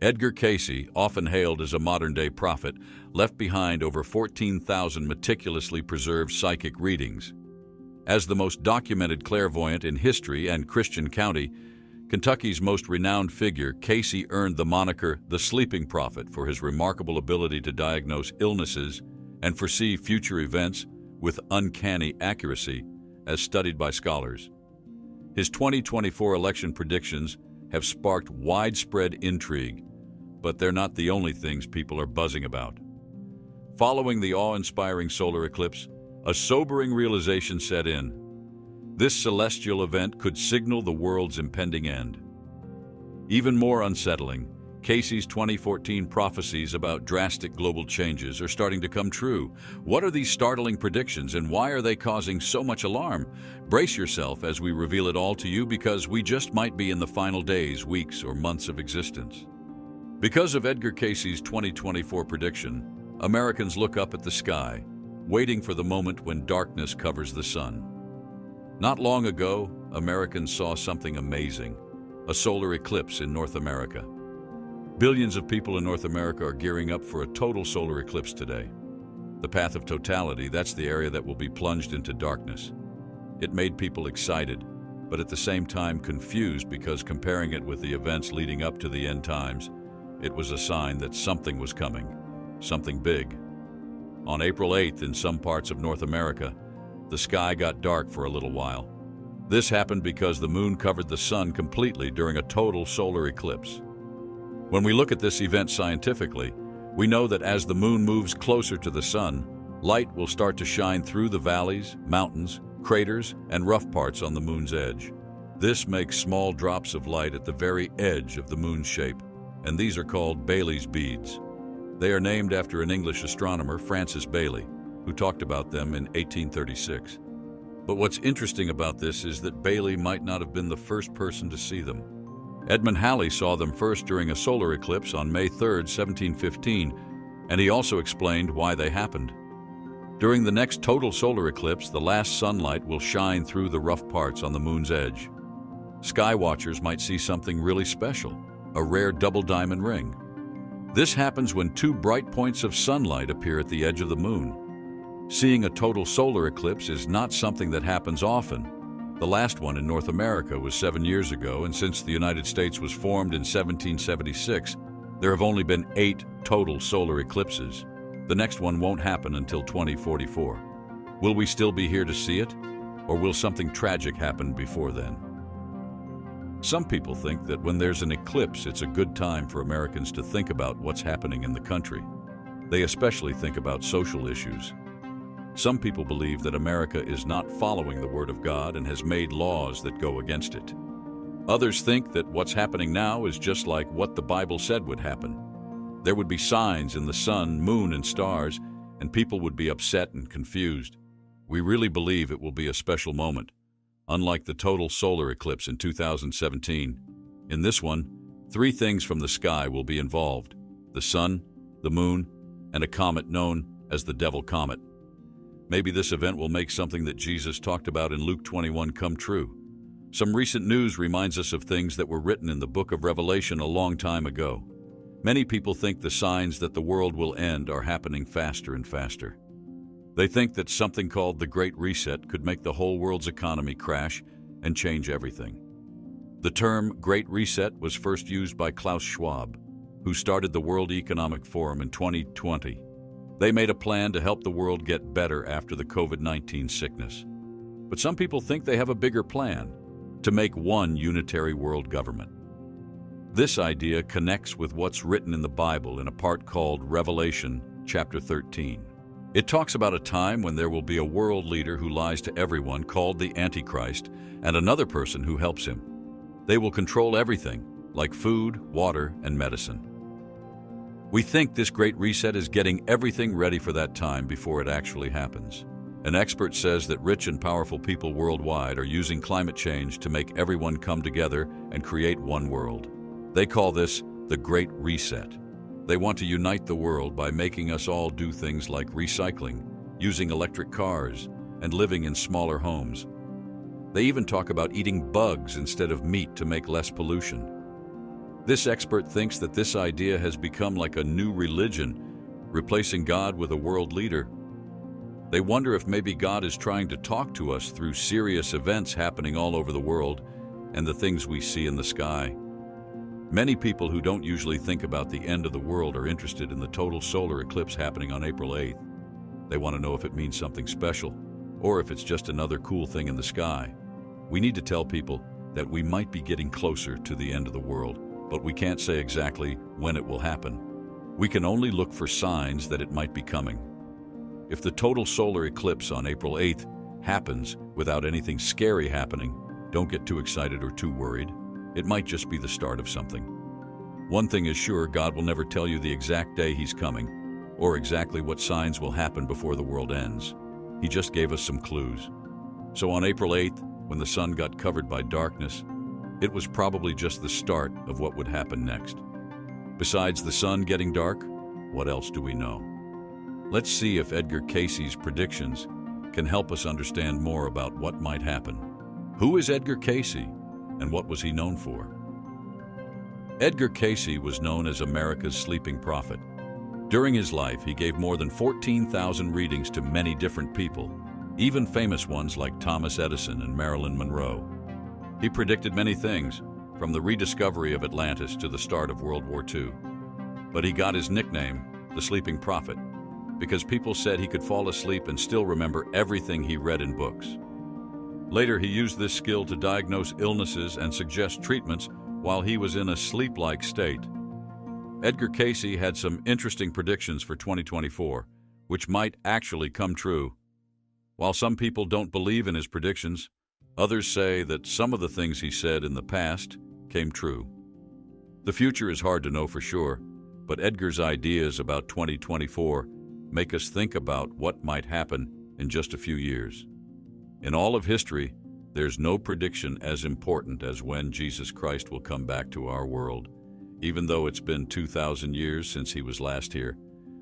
Edgar Cayce, often hailed as a modern-day prophet, left behind over 14,000 meticulously preserved psychic readings. As the most documented clairvoyant in history and Christian County, Kentucky's most renowned figure, Cayce earned the moniker the Sleeping Prophet for his remarkable ability to diagnose illnesses and foresee future events with uncanny accuracy, as studied by scholars. His 2024 election predictions have sparked widespread intrigue, but they're not the only things people are buzzing about. Following the awe-inspiring solar eclipse, a sobering realization set in. This celestial event could signal the world's impending end. Even more unsettling, Cayce's 2014 prophecies about drastic global changes are starting to come true. What are these startling predictions and why are they causing so much alarm? Brace yourself as we reveal it all to you, because we just might be in the final days, weeks, or months of existence. Because of Edgar Cayce's 2024 prediction, Americans look up at the sky, waiting for the moment when darkness covers the sun. Not long ago, Americans saw something amazing, a solar eclipse in North America. Billions of people in North America are gearing up for a total solar eclipse today. The path of totality, that's the area that will be plunged into darkness. It made people excited, but at the same time confused, because comparing it with the events leading up to the end times, it was a sign that something was coming, something big. On April 8th, in some parts of North America, the sky got dark for a little while. This happened because the moon covered the sun completely during a total solar eclipse. When we look at this event scientifically, we know that as the moon moves closer to the sun, light will start to shine through the valleys, mountains, craters, and rough parts on the moon's edge. This makes small drops of light at the very edge of the moon's shape, and these are called Bailey's beads. They are named after an English astronomer, Francis Baily, who talked about them in 1836. But what's interesting about this is that Baily might not have been the first person to see them. Edmund Halley saw them first during a solar eclipse on May 3, 1715, and he also explained why they happened. During the next total solar eclipse, the last sunlight will shine through the rough parts on the moon's edge. Sky watchers might see something really special, a rare double diamond ring. This happens when two bright points of sunlight appear at the edge of the moon. Seeing a total solar eclipse is not something that happens often. The last one in North America was 7 years ago, and since the United States was formed in 1776, there have only been 8 total solar eclipses. The next one won't happen until 2044. Will we still be here to see it, or will something tragic happen before then? Some people think that when there's an eclipse, it's a good time for Americans to think about what's happening in the country. They especially think about social issues. Some people believe that America is not following the Word of God and has made laws that go against it. Others think that what's happening now is just like what the Bible said would happen. There would be signs in the sun, moon, and stars, and people would be upset and confused. We really believe it will be a special moment. Unlike the total solar eclipse in 2017, in this one, 3 things from the sky will be involved: the sun, the moon, and a comet known as the Devil Comet. Maybe this event will make something that Jesus talked about in Luke 21 come true. Some recent news reminds us of things that were written in the book of Revelation a long time ago. Many people think the signs that the world will end are happening faster and faster. They think that something called the Great Reset could make the whole world's economy crash and change everything. The term Great Reset was first used by Klaus Schwab, who started the World Economic Forum in 2020. They made a plan to help the world get better after the COVID-19 sickness. But some people think they have a bigger plan: to make one unitary world government. This idea connects with what's written in the Bible in a part called Revelation chapter 13. It talks about a time when there will be a world leader who lies to everyone, called the Antichrist, and another person who helps him. They will control everything, like food, water, and medicine. We think this Great Reset is getting everything ready for that time before it actually happens. An expert says that rich and powerful people worldwide are using climate change to make everyone come together and create one world. They call this the Great Reset. They want to unite the world by making us all do things like recycling, using electric cars, and living in smaller homes. They even talk about eating bugs instead of meat to make less pollution. This expert thinks that this idea has become like a new religion, replacing God with a world leader. They wonder if maybe God is trying to talk to us through serious events happening all over the world and the things we see in the sky. Many people who don't usually think about the end of the world are interested in the total solar eclipse happening on April 8th. They want to know if it means something special, or if it's just another cool thing in the sky. We need to tell people that we might be getting closer to the end of the world, but we can't say exactly when it will happen. We can only look for signs that it might be coming. If the total solar eclipse on April 8th happens without anything scary happening, don't get too excited or too worried. It might just be the start of something. One thing is sure, God will never tell you the exact day He's coming, or exactly what signs will happen before the world ends. He just gave us some clues. So on April 8th, when the sun got covered by darkness, it was probably just the start of what would happen next. Besides the sun getting dark, what else do we know? Let's see if Edgar Cayce's predictions can help us understand more about what might happen. Who is Edgar Cayce, and what was he known for? Edgar Cayce was known as America's sleeping prophet. During his life, he gave more than 14,000 readings to many different people, even famous ones like Thomas Edison and Marilyn Monroe. He predicted many things, from the rediscovery of Atlantis to the start of World War II. But he got his nickname, the Sleeping Prophet, because people said he could fall asleep and still remember everything he read in books. Later, he used this skill to diagnose illnesses and suggest treatments while he was in a sleep-like state. Edgar Cayce had some interesting predictions for 2024, which might actually come true. While some people don't believe in his predictions, others say that some of the things he said in the past came true. The future is hard to know for sure, but Edgar's ideas about 2024 make us think about what might happen in just a few years. In all of history, there's no prediction as important as when Jesus Christ will come back to our world. Even though it's been 2,000 years since he was last here,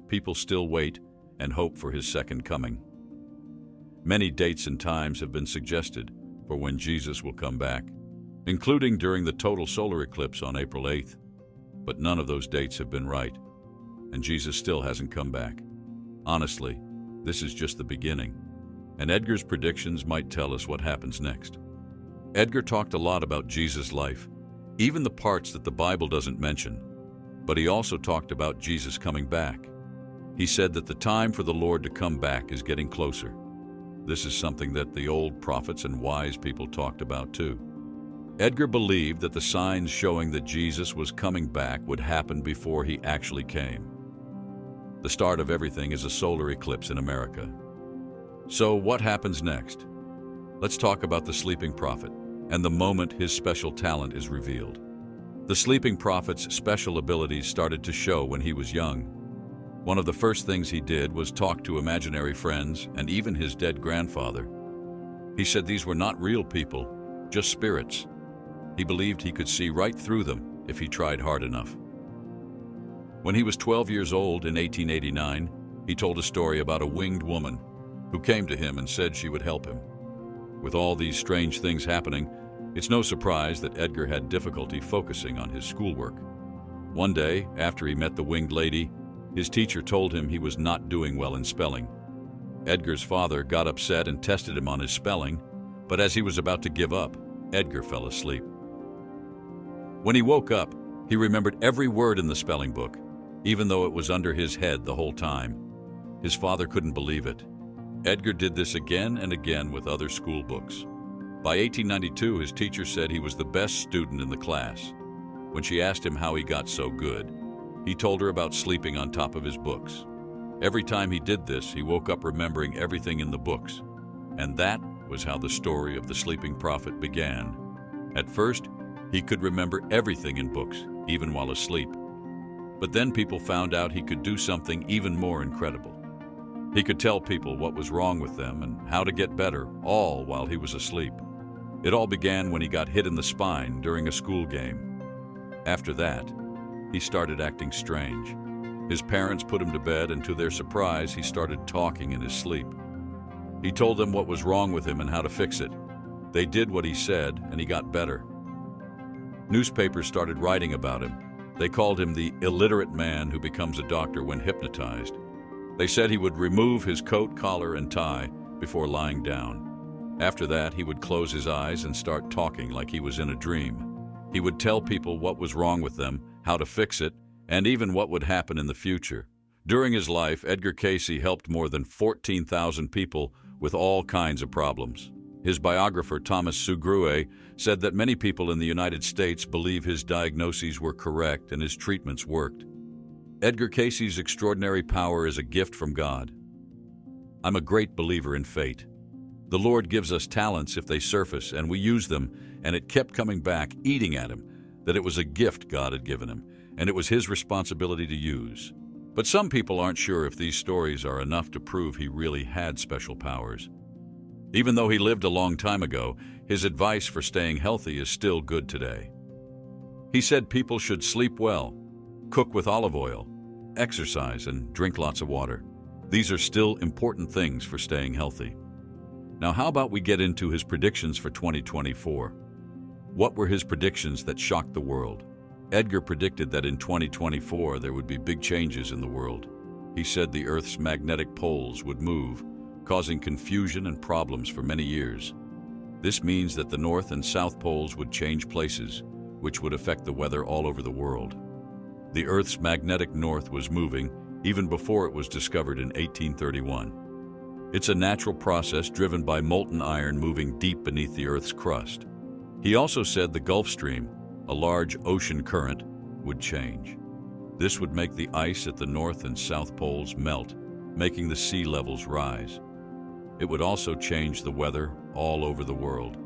people still wait and hope for his second coming. Many dates and times have been suggested for when Jesus will come back, including during the total solar eclipse on April 8th. But none of those dates have been right, and Jesus still hasn't come back. Honestly, this is just the beginning, and Edgar's predictions might tell us what happens next. Edgar talked a lot about Jesus' life, even the parts that the Bible doesn't mention, but he also talked about Jesus coming back. He said that the time for the Lord to come back is getting closer. This is something that the old prophets and wise people talked about too. Edgar believed that the signs showing that Jesus was coming back would happen before he actually came. The start of everything is a solar eclipse in America. So what happens next? Let's talk about the sleeping prophet and the moment his special talent is revealed. The sleeping prophet's special abilities started to show when he was young. One of the first things he did was talk to imaginary friends and even his dead grandfather. He said these were not real people, just spirits. He believed he could see right through them if he tried hard enough. When he was 12 years old in 1889, he told a story about a winged woman who came to him and said she would help him. With all these strange things happening, it's no surprise that Edgar had difficulty focusing on his schoolwork. One day, after he met the winged lady, his teacher told him he was not doing well in spelling. Edgar's father got upset and tested him on his spelling, but as he was about to give up, Edgar fell asleep. When he woke up, he remembered every word in the spelling book, even though it was under his head the whole time. His father couldn't believe it. Edgar did this again and again with other school books. By 1892, his teacher said he was the best student in the class. When she asked him how he got so good, he told her about sleeping on top of his books. Every time he did this, he woke up remembering everything in the books. And that was how the story of the sleeping prophet began. At first, he could remember everything in books, even while asleep. But then people found out he could do something even more incredible. He could tell people what was wrong with them and how to get better, all while he was asleep. It all began when he got hit in the spine during a school game. After that, he started acting strange. His parents put him to bed, and to their surprise, he started talking in his sleep. He told them what was wrong with him and how to fix it. They did what he said, and he got better. Newspapers started writing about him. They called him the illiterate man who becomes a doctor when hypnotized. They said he would remove his coat, collar, and tie before lying down. After that, he would close his eyes and start talking like he was in a dream. He would tell people what was wrong with them, how to fix it, and even what would happen in the future. During his life, Edgar Cayce helped more than 14,000 people with all kinds of problems. His biographer, Thomas Sugrue, said that many people in the United States believe his diagnoses were correct and his treatments worked. Edgar Cayce's extraordinary power is a gift from God. I'm a great believer in fate. The Lord gives us talents if they surface, and we use them, and it kept coming back, eating at him, that it was a gift God had given him, and it was his responsibility to use. But some people aren't sure if these stories are enough to prove he really had special powers. Even though he lived a long time ago, his advice for staying healthy is still good today. He said people should sleep well, cook with olive oil, exercise, and drink lots of water. These are still important things for staying healthy. Now, how about we get into his predictions for 2024? What were his predictions that shocked the world? Edgar predicted that in 2024 there would be big changes in the world. He said the Earth's magnetic poles would move, causing confusion and problems for many years. This means that the North and South poles would change places, which would affect the weather all over the world. The Earth's magnetic north was moving even before it was discovered in 1831. It's a natural process driven by molten iron moving deep beneath the Earth's crust. He also said the Gulf Stream, a large ocean current, would change. This would make the ice at the North and South poles melt, making the sea levels rise. It would also change the weather all over the world.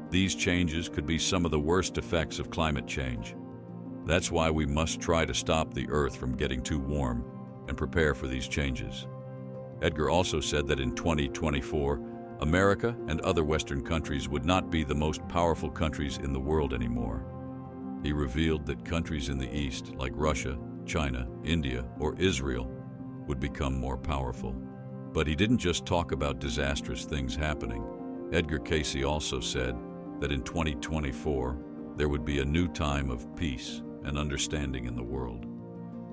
These changes could be some of the worst effects of climate change. That's why we must try to stop the Earth from getting too warm and prepare for these changes. Edgar also said that in 2024, America and other Western countries would not be the most powerful countries in the world anymore. He revealed that countries in the East, like Russia, China, India, or Israel, would become more powerful. But he didn't just talk about disastrous things happening. Edgar Cayce also said that in 2024, there would be a new time of peace and understanding in the world.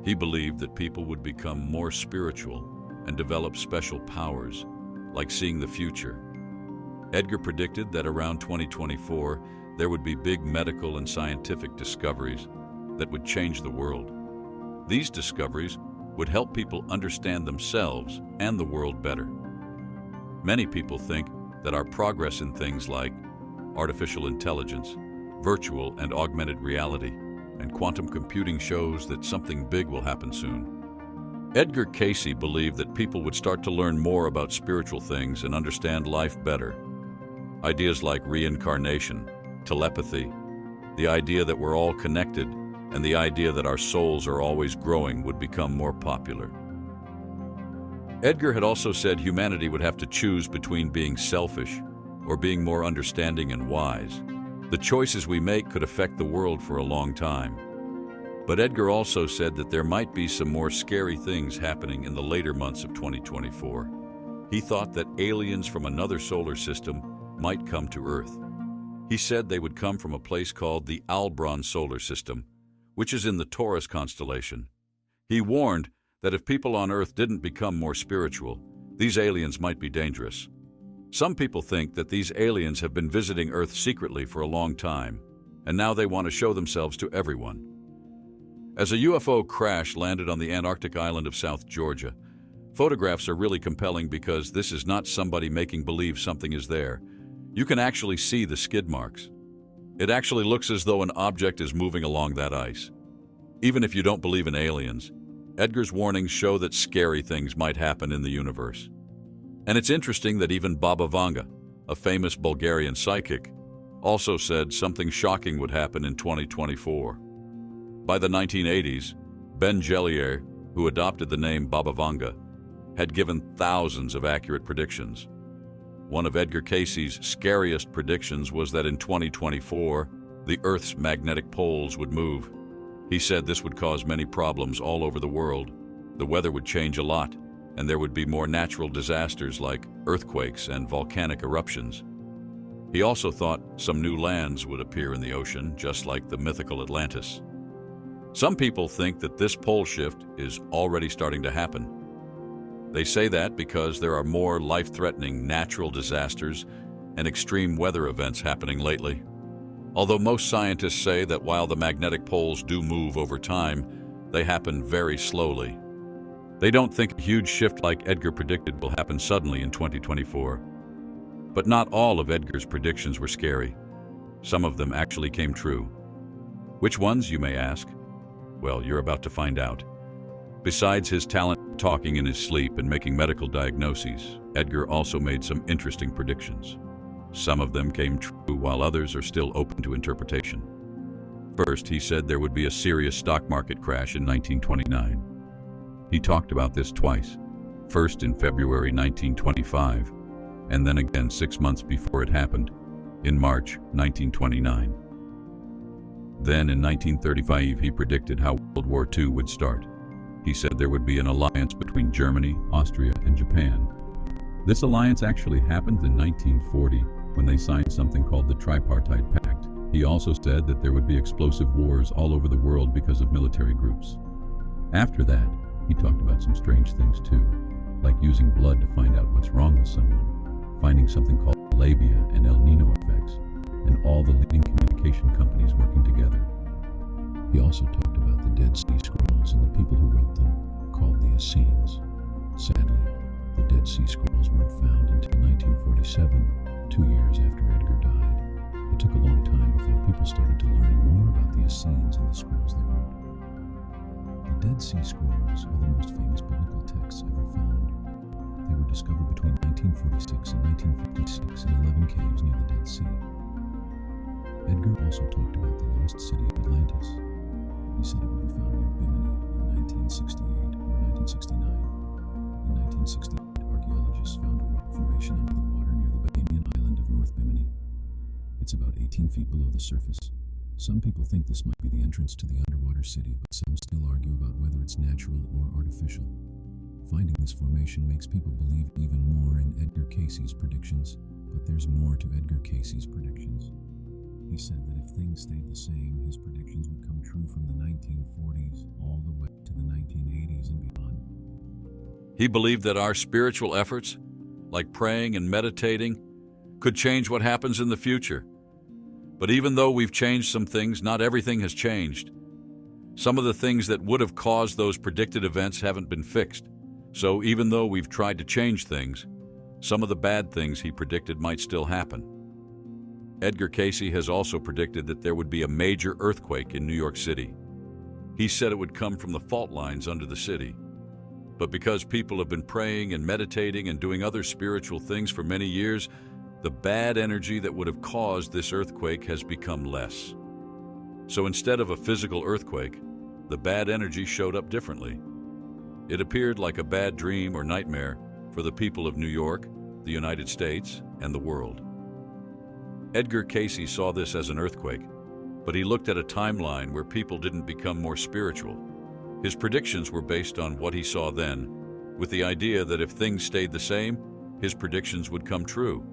He believed that people would become more spiritual and develop special powers, like seeing the future. Edgar predicted that around 2024, there would be big medical and scientific discoveries that would change the world. These discoveries would help people understand themselves and the world better. Many people think that our progress in things like artificial intelligence, virtual and augmented reality, and quantum computing shows that something big will happen soon. Edgar Cayce believed that people would start to learn more about spiritual things and understand life better. Ideas like reincarnation, telepathy, the idea that we're all connected, and the idea that our souls are always growing would become more popular. Edgar had also said humanity would have to choose between being selfish or being more understanding and wise. The choices we make could affect the world for a long time. But Edgar also said that there might be some more scary things happening in the later months of 2024. He thought that aliens from another solar system might come to Earth. He said they would come from a place called the Aldebaran solar system, which is in the Taurus constellation. He warned that if people on Earth didn't become more spiritual, these aliens might be dangerous. Some people think that these aliens have been visiting Earth secretly for a long time, and now they want to show themselves to everyone. As a UFO crash landed on the Antarctic island of South Georgia, photographs are really compelling because this is not somebody making believe something is there. You can actually see the skid marks. It actually looks as though an object is moving along that ice. Even if you don't believe in aliens, Edgar's warnings show that scary things might happen in the universe. And it's interesting that even Baba Vanga, a famous Bulgarian psychic, also said something shocking would happen in 2024. By the 1980s, Ben Gellier, who adopted the name Baba Vanga, had given thousands of accurate predictions. One of Edgar Cayce's scariest predictions was that in 2024, the Earth's magnetic poles would move. He said this would cause many problems all over the world. The weather would change a lot, and there would be more natural disasters like earthquakes and volcanic eruptions. He also thought some new lands would appear in the ocean, just like the mythical Atlantis. Some people think that this pole shift is already starting to happen. They say that because there are more life-threatening natural disasters and extreme weather events happening lately. Although most scientists say that while the magnetic poles do move over time, they happen very slowly. They don't think a huge shift like Edgar predicted will happen suddenly in 2024. But not all of Edgar's predictions were scary. Some of them actually came true. Which ones, you may ask? Well, you're about to find out. Besides his talent talking in his sleep and making medical diagnoses, Edgar also made some interesting predictions. Some of them came true, while others are still open to interpretation. First, he said there would be a serious stock market crash in 1929. He talked about this twice, first in February 1925, and then again 6 months before it happened, in March 1929. Then in 1935, he predicted how World War II would start. He said there would be an alliance between Germany, Austria, and Japan. This alliance actually happened in 1940 when they signed something called the Tripartite Pact. He also said that there would be explosive wars all over the world because of military groups. After that, he talked about some strange things too, like using blood to find out what's wrong with someone, finding something called labia and El Nino effects, and all the leading communication companies working together. He also talked about the Dead Sea Scrolls and the people who wrote them, called the Essenes. Sadly, the Dead Sea Scrolls weren't found until 1947, 2 years after Edgar died. It took a long time before people started to learn more about the Essenes and the scrolls they wrote. The Dead Sea Scrolls are the most famous biblical texts ever found. They were discovered between 1946 and 1956 in 11 caves near the Dead Sea. Edgar also talked about the lost city of Atlantis. He said it would be found near Bimini in 1968 or 1969. In 1968, archaeologists found a rock formation under the water near the Bahamian island of North Bimini. It's about 18 feet below the surface. Some people think this might be the entrance to the underwater city, but some still argue about whether it's natural or artificial. Finding this formation makes people believe even more in Edgar Cayce's predictions, but there's more to Edgar Cayce's predictions. He said that if things stayed the same, his predictions would come true from the 1940s all the way to the 1980s and beyond. He believed that our spiritual efforts, like praying and meditating, could change what happens in the future. But even though we've changed some things, not everything has changed. Some of the things that would have caused those predicted events haven't been fixed. So even though we've tried to change things, some of the bad things he predicted might still happen. Edgar Cayce has also predicted that there would be a major earthquake in New York City. He said it would come from the fault lines under the city. But because people have been praying and meditating and doing other spiritual things for many years, the bad energy that would have caused this earthquake has become less. So instead of a physical earthquake, the bad energy showed up differently. It appeared like a bad dream or nightmare for the people of New York, the United States, and the world. Edgar Cayce saw this as an earthquake, but he looked at a timeline where people didn't become more spiritual. His predictions were based on what he saw then, with the idea that if things stayed the same, his predictions would come true.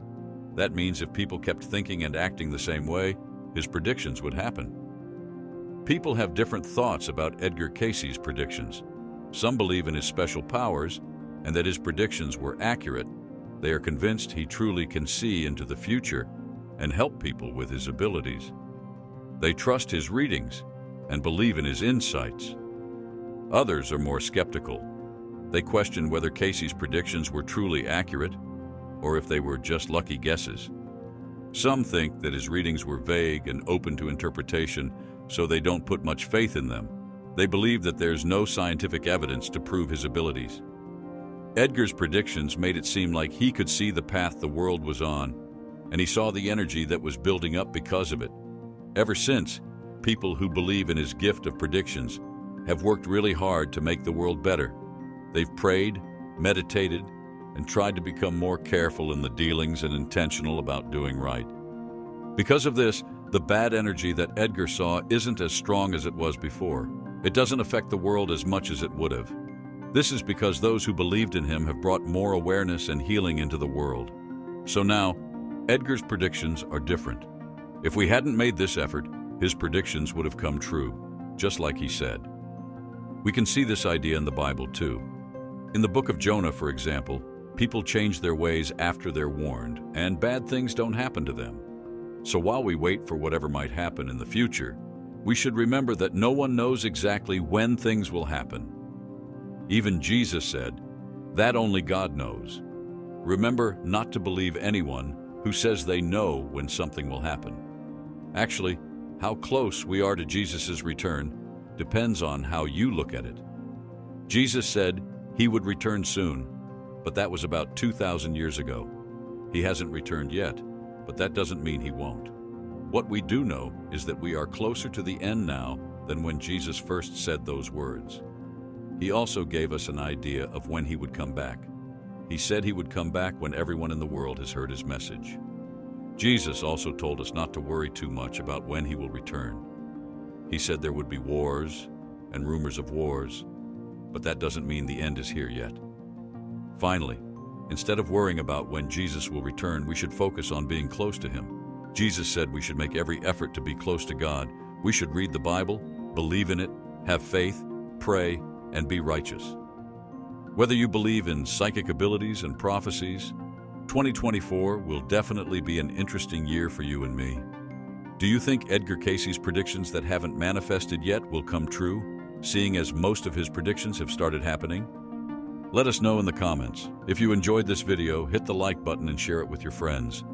That means if people kept thinking and acting the same way, his predictions would happen. People have different thoughts about Edgar Cayce's predictions. Some believe in his special powers and that his predictions were accurate. They are convinced he truly can see into the future and help people with his abilities. They trust his readings and believe in his insights. Others are more skeptical. They question whether Cayce's predictions were truly accurate or if they were just lucky guesses. Some think that his readings were vague and open to interpretation, so they don't put much faith in them. They believe that there's no scientific evidence to prove his abilities. Edgar's predictions made it seem like he could see the path the world was on, and he saw the energy that was building up because of it. Ever since, people who believe in his gift of predictions have worked really hard to make the world better. They've prayed, meditated, and tried to become more careful in the dealings and intentional about doing right. Because of this, the bad energy that Edgar saw isn't as strong as it was before. It doesn't affect the world as much as it would have. This is because those who believed in him have brought more awareness and healing into the world. So now, Edgar's predictions are different. If we hadn't made this effort, his predictions would have come true, just like he said. We can see this idea in the Bible too. In the book of Jonah, for example, people change their ways after they're warned, and bad things don't happen to them. So while we wait for whatever might happen in the future, we should remember that no one knows exactly when things will happen. Even Jesus said, "That only God knows." Remember not to believe anyone who says they know when something will happen. Actually, how close we are to Jesus' return depends on how you look at it. Jesus said he would return soon, but that was about 2,000 years ago. He hasn't returned yet, but that doesn't mean he won't. What we do know is that we are closer to the end now than when Jesus first said those words. He also gave us an idea of when he would come back. He said he would come back when everyone in the world has heard his message. Jesus also told us not to worry too much about when he will return. He said there would be wars and rumors of wars, but that doesn't mean the end is here yet. Finally, instead of worrying about when Jesus will return, we should focus on being close to him. Jesus said we should make every effort to be close to God. We should read the Bible, believe in it, have faith, pray, and be righteous. Whether you believe in psychic abilities and prophecies, 2024 will definitely be an interesting year for you and me. Do you think Edgar Cayce's predictions that haven't manifested yet will come true, seeing as most of his predictions have started happening? Let us know in the comments. If you enjoyed this video, hit the like button and share it with your friends.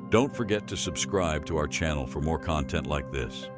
Don't forget to subscribe to our channel for more content like this.